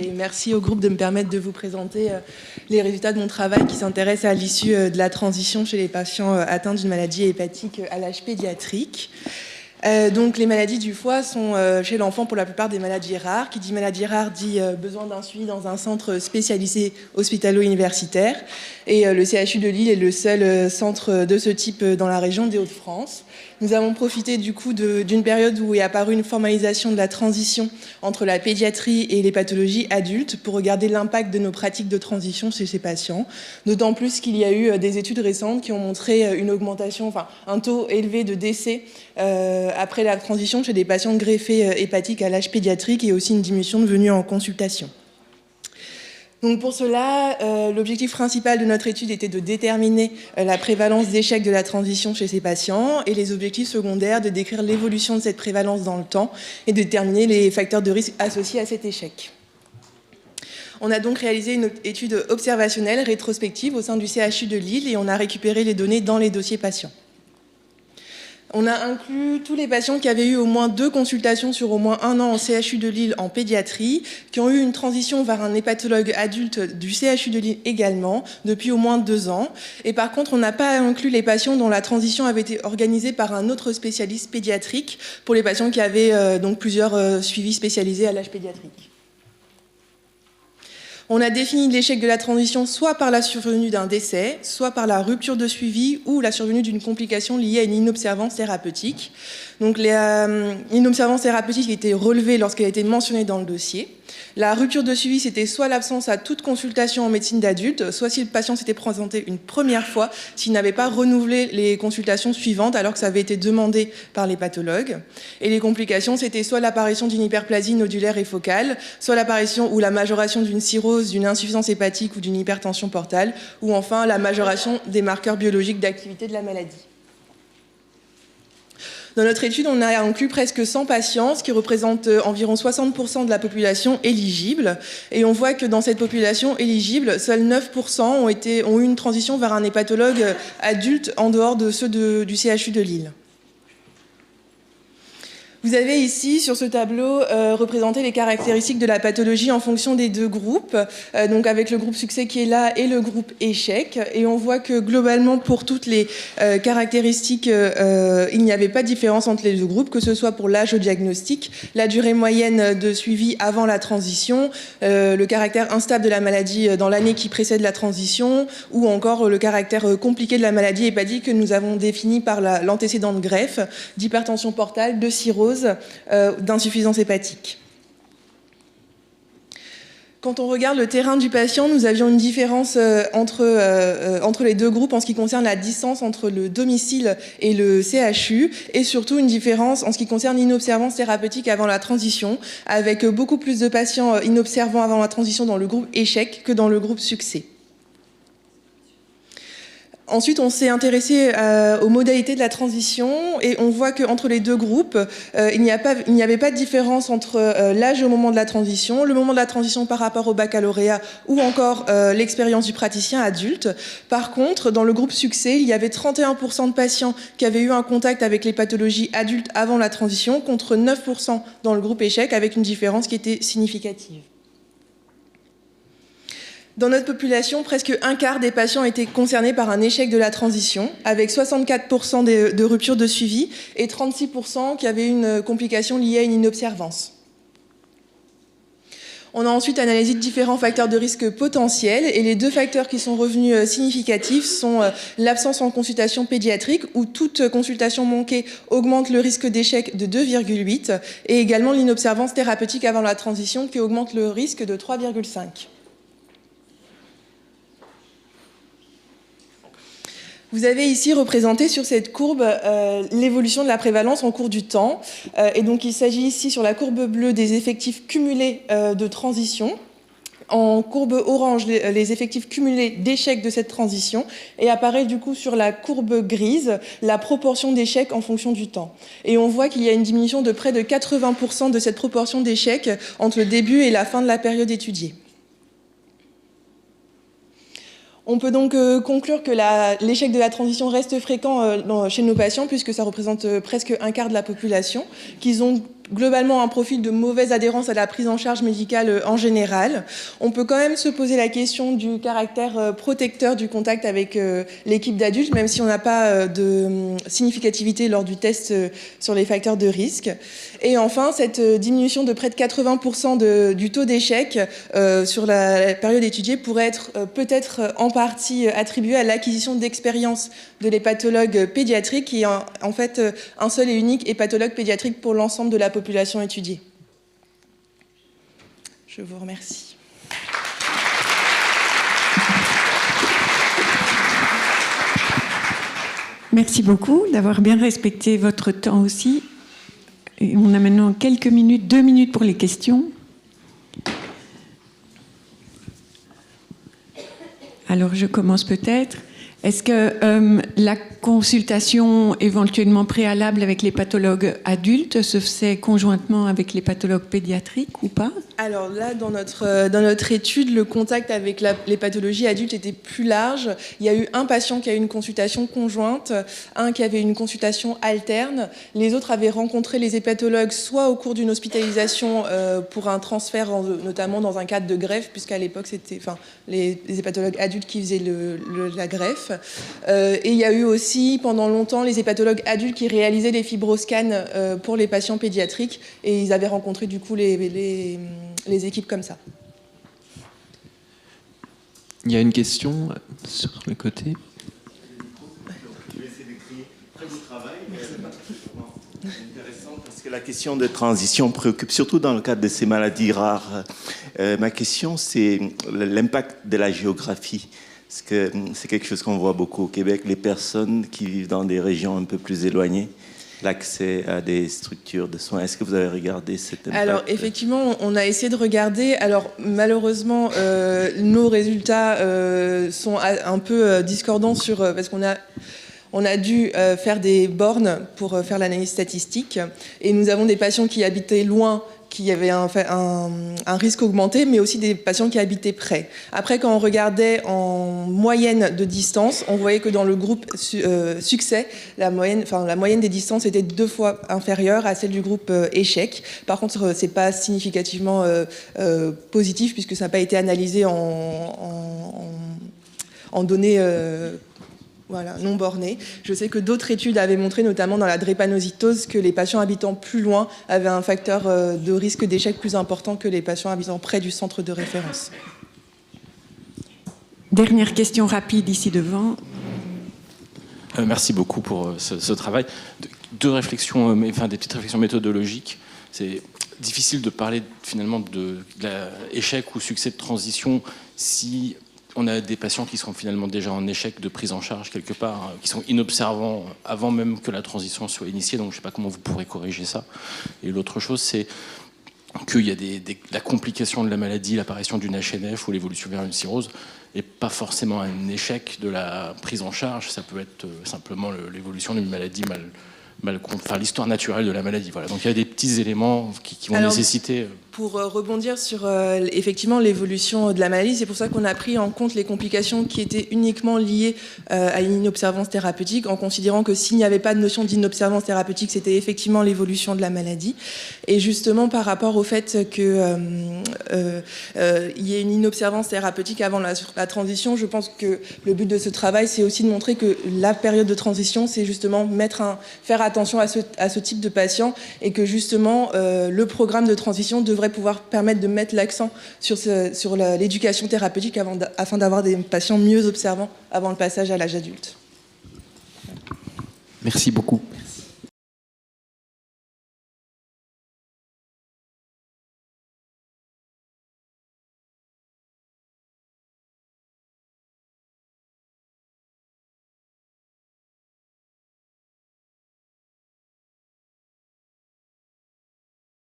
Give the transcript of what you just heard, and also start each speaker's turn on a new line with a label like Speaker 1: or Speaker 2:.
Speaker 1: Et merci au groupe de me permettre de vous présenter les résultats de mon travail qui s'intéresse à l'issue de la transition chez les patients atteints d'une maladie hépatique à l'âge pédiatrique. Donc les maladies du foie sont chez l'enfant pour la plupart des maladies rares. Qui dit maladie rare dit besoin d'un suivi dans un centre spécialisé hospitalo-universitaire. Et le CHU de Lille est le seul centre de ce type dans la région des Hauts-de-France. Nous avons profité du coup d'une période où est apparue une formalisation de la transition entre la pédiatrie et les pathologies adultes pour regarder l'impact de nos pratiques de transition chez ces patients. D'autant plus qu'il y a eu des études récentes qui ont montré une augmentation, un taux élevé de décès après la transition chez des patients greffés hépatiques à l'âge pédiatrique et aussi une diminution de venue en consultation. Donc pour cela, l'objectif principal de notre étude était de déterminer la prévalence d'échec de la transition chez ces patients et les objectifs secondaires de décrire l'évolution de cette prévalence dans le temps et de déterminer les facteurs de risque associés à cet échec. On a donc réalisé une étude observationnelle rétrospective au sein du CHU de Lille et on a récupéré les données dans les dossiers patients. On a inclus tous les patients qui avaient eu au moins 2 consultations sur au moins 1 an au CHU de Lille en pédiatrie, qui ont eu une transition vers un hépatologue adulte du CHU de Lille également, depuis au moins 2 ans. Et par contre, on n'a pas inclus les patients dont la transition avait été organisée par un autre spécialiste pédiatrique, pour les patients qui avaient donc plusieurs suivis spécialisés à l'âge pédiatrique. On a défini l'échec de la transition soit par la survenue d'un décès, soit par la rupture de suivi ou la survenue d'une complication liée à une inobservance thérapeutique. Donc l'inobservance thérapeutique a été relevée lorsqu'elle a été mentionnée dans le dossier. La rupture de suivi, c'était soit l'absence à toute consultation en médecine d'adulte, soit si le patient s'était présenté une première fois, s'il n'avait pas renouvelé les consultations suivantes alors que ça avait été demandé par les pathologues. Et les complications, c'était soit l'apparition d'une hyperplasie nodulaire et focale, soit l'apparition ou la majoration d'une cirrhose, d'une insuffisance hépatique ou d'une hypertension portale, ou enfin la majoration des marqueurs biologiques d'activité de la maladie. Dans notre étude, on a inclus presque 100 patients, ce qui représente environ 60% de la population éligible. Et on voit que dans cette population éligible, seuls 9% ont eu une transition vers un hépatologue adulte en dehors de ceux du CHU de Lille. Vous avez ici, sur ce tableau, représenté les caractéristiques de la pathologie en fonction des 2 groupes, donc avec le groupe succès qui est là et le groupe échec. Et on voit que globalement, pour toutes les caractéristiques, il n'y avait pas de différence entre les 2 groupes, que ce soit pour l'âge au diagnostic, la durée moyenne de suivi avant la transition, le caractère instable de la maladie dans l'année qui précède la transition, ou encore le caractère compliqué de la maladie hépatique que nous avons défini par l'antécédent de greffe, d'hypertension portale, de cirrhose, d'insuffisance hépatique. Quand on regarde le terrain du patient, nous avions une différence entre les 2 groupes en ce qui concerne la distance entre le domicile et le CHU, et surtout une différence en ce qui concerne l'inobservance thérapeutique avant la transition, avec beaucoup plus de patients inobservants avant la transition dans le groupe échec que dans le groupe succès. Ensuite, on s'est intéressé aux modalités de la transition et on voit qu'entre les 2 groupes, il n'y avait pas de différence entre l'âge au moment de la transition, le moment de la transition par rapport au baccalauréat ou encore l'expérience du praticien adulte. Par contre, dans le groupe succès, il y avait 31% de patients qui avaient eu un contact avec les pathologies adultes avant la transition, contre 9% dans le groupe échec, avec une différence qui était significative. Dans notre population, presque un quart des patients étaient concernés par un échec de la transition, avec 64% de rupture de suivi et 36% qui avaient une complication liée à une inobservance. On a ensuite analysé différents facteurs de risque potentiels et les 2 facteurs qui sont revenus significatifs sont l'absence en consultation pédiatrique où toute consultation manquée augmente le risque d'échec de 2,8 et également l'inobservance thérapeutique avant la transition qui augmente le risque de 3,5. Vous avez ici représenté sur cette courbe l'évolution de la prévalence en cours du temps. Et donc il s'agit ici sur la courbe bleue des effectifs cumulés de transition. En courbe orange, les effectifs cumulés d'échecs de cette transition. Et apparaît du coup sur la courbe grise la proportion d'échecs en fonction du temps. Et on voit qu'il y a une diminution de près de 80% de cette proportion d'échecs entre le début et la fin de la période étudiée. On peut donc conclure que l'échec de la transition reste fréquent chez nos patients puisque ça représente presque un quart de la population, qu'ils ont globalement un profil de mauvaise adhérence à la prise en charge médicale en général. On peut quand même se poser la question du caractère protecteur du contact avec l'équipe d'adultes, même si on n'a pas de significativité lors du test sur les facteurs de risque. Et enfin, cette diminution de près de 80% du taux d'échec sur la période étudiée pourrait être peut-être en partie attribuée à l'acquisition d'expérience de l'hépatologue pédiatrique, qui est en fait un seul et unique hépatologue pédiatrique pour l'ensemble de la population étudiée. Je vous remercie.
Speaker 2: Merci beaucoup d'avoir bien respecté votre temps aussi. Et on a maintenant quelques minutes, 2 minutes pour les questions. Alors je commence peut-être. Est-ce que la consultation éventuellement préalable avec les pathologues adultes se faisait conjointement avec les pathologues pédiatriques ou pas?
Speaker 1: Alors là, dans notre étude, le contact avec les pathologies adultes était plus large. Il y a eu un patient qui a eu une consultation conjointe, un qui avait une consultation alterne. Les autres avaient rencontré les hépatologues soit au cours d'une hospitalisation pour un transfert, notamment dans un cadre de greffe, puisqu'à l'époque, c'était les hépatologues adultes qui faisaient la greffe. Et il y a eu aussi, pendant longtemps, les hépatologues adultes qui réalisaient les fibroscans pour les patients pédiatriques. Et ils avaient rencontré, du coup, les équipes comme ça.
Speaker 3: Il y a une question sur le côté.
Speaker 4: Je vais essayer d'écrire. Très beau travail, mais intéressant parce que la question de transition préoccupe, surtout dans le cadre de ces maladies rares. Ma question, c'est l'impact de la géographie. Parce que c'est quelque chose qu'on voit beaucoup au Québec, les personnes qui vivent dans des régions un peu plus éloignées, l'accès à des structures de soins. Est-ce que vous avez regardé cet impact? Alors,
Speaker 1: effectivement, on a essayé de regarder. Alors, malheureusement, nos résultats sont un peu discordants parce qu'on a dû faire des bornes pour faire l'analyse statistique. Et nous avons des patients qui habitaient loin, qui avaient un risque augmenté, mais aussi des patients qui habitaient près. Après, quand on regardait en moyenne de distance, on voyait que dans le groupe succès, la moyenne des distances était 2 fois inférieure à celle du groupe échec. Par contre, c'est pas significativement positif, puisque ça n'a pas été analysé en données non bornées. Je sais que d'autres études avaient montré, notamment dans la drépanocytose, que les patients habitant plus loin avaient un facteur de risque d'échec plus important que les patients habitant près du centre de référence.
Speaker 2: Dernière question rapide ici devant.
Speaker 3: Merci beaucoup pour ce travail. Deux réflexions, des petites réflexions méthodologiques. C'est difficile de parler finalement de l'échec ou succès de transition si on a des patients qui sont finalement déjà en échec de prise en charge quelque part, qui sont inobservants avant même que la transition soit initiée. Donc je ne sais pas comment vous pourrez corriger ça. Et l'autre chose, c'est qu'il y a la complication de la maladie, l'apparition d'une HNF ou l'évolution vers une cirrhose, et pas forcément un échec de la prise en charge. Ça peut être simplement l'évolution d'une maladie l'histoire naturelle de la maladie. Voilà. Donc il y a des petits éléments qui vont nécessiter...
Speaker 1: Pour rebondir sur effectivement l'évolution de la maladie, c'est pour ça qu'on a pris en compte les complications qui étaient uniquement liées à une inobservance thérapeutique, en considérant que s'il n'y avait pas de notion d'inobservance thérapeutique, c'était effectivement l'évolution de la maladie. Et justement, par rapport au fait qu'il y ait une inobservance thérapeutique avant la transition, je pense que le but de ce travail, c'est aussi de montrer que la période de transition, c'est justement faire attention à ce type de patient, et que justement le programme de transition devrait pouvoir permettre de mettre l'accent sur l'éducation thérapeutique afin d'avoir des patients mieux observants avant le passage à l'âge adulte.
Speaker 3: Merci beaucoup.